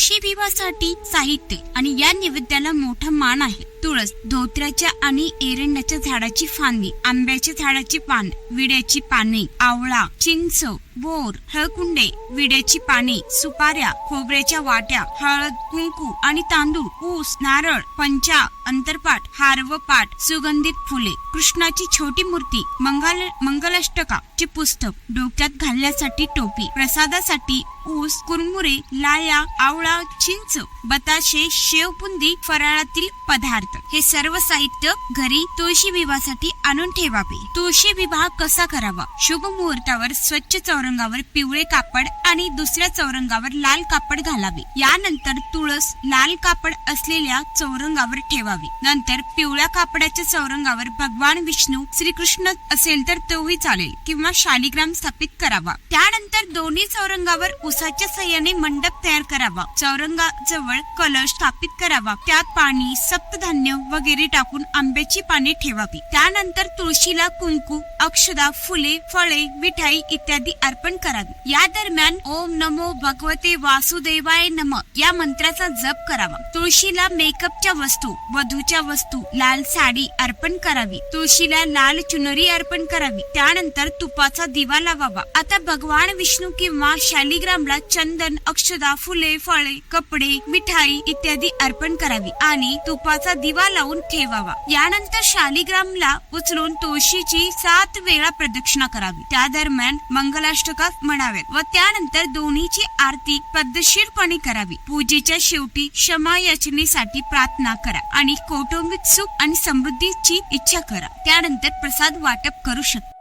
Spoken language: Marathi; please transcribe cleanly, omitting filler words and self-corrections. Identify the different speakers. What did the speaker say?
Speaker 1: तुळशी विवाहासाठी साहित्य आणि या नैवेद्याला मोठा मान आहे. तुळस, धोत्र्याच्या आणि एरंडाच्या झाडाची फांदी, आंब्याच्या झाडाची पान, विड्याची पाने, आवळा, चिंच, बोर, हळकुंडे, विड्याची पाने, सुपाऱ्या, खोबऱ्याच्या वाट्या, हळद, कुंकू आणि तांदूळ, ऊस, नारळ, पंचा, अंतरपाट, हार व पाट, सुगंधित फुले, कृष्णाची छोटी मूर्ती, मंगलाष्टकाचे पुस्तक, डोक्यात घालण्यासाठी टोपी, प्रसादासाठी ऊस, कुरमुरे, लाया, आवळा, चिंच, बताशे, शेवपुंदी, फराळातील पदार्थ हे सर्व साहित्य घरी तुळशी विवाहासाठी आणून ठेवावे. तुळशी विवाह कसा करावा? शुभ मुहूर्तावर स्वच्छ चौरंगावर पिवळे कापड आणि दुसऱ्या चौरंगावर लाल कापड घालावे. यानंतर तुळस लाल कापड असलेल्या चौरंगावर ठेवावी. नंतर पिवळ्या कापडाच्या चौरंगावर भगवान विष्णू, श्रीकृष्ण असेल तर तोही चालेल किंवा शालिग्राम स्थापित करावा. त्यानंतर दोन्ही चौरंगावर उसाच्या साह्याने मंडप तयार करावा. चौरंगाजवळ कलश स्थापित करावा. त्यात पाणी, सप्तधान्य वगैरे टाकून आंब्याची पाने ठेवावी. त्यानंतर तुळशीला कुंकू, अक्षदा, फुले, फळे, मिठाई इत्यादी अर्पण करावी. या दरम्यान ओम नमो भगवते वासुदेवाय नमः या मंत्राचा जप करावा. तुळशीला मेकअपच्या वस्तू, वधूच्या वस्तू, लाल साडी अर्पण करावी. तुळशीला लाल चुनरी अर्पण करावी. त्यानंतर तुपाचा दिवा लावावा. आता भगवान विष्णू किंवा शालिग्रामला चंदन, अक्षदा, फुले, फळे, कपडे, मिठाई इत्यादी अर्पण करावी आणि तुपाचा दिवा लावून ठेवावा. यानंतर शालिग्रामला उचलून तुळशीची 7 वेळा प्रदक्षिणा करावी. त्या दरम्यान मंगलाष्टका म्हणाव्यात व त्यानंतर दोन्हीची आरती पद्धतशीरपणे करावी. पूजेच्या शेवटी क्षमा याचनेसाठी प्रार्थना करा आणि कौटुंबिक सुख आणि समृद्धीची इच्छा करा. त्यानंतर प्रसाद वाटप करू शकता.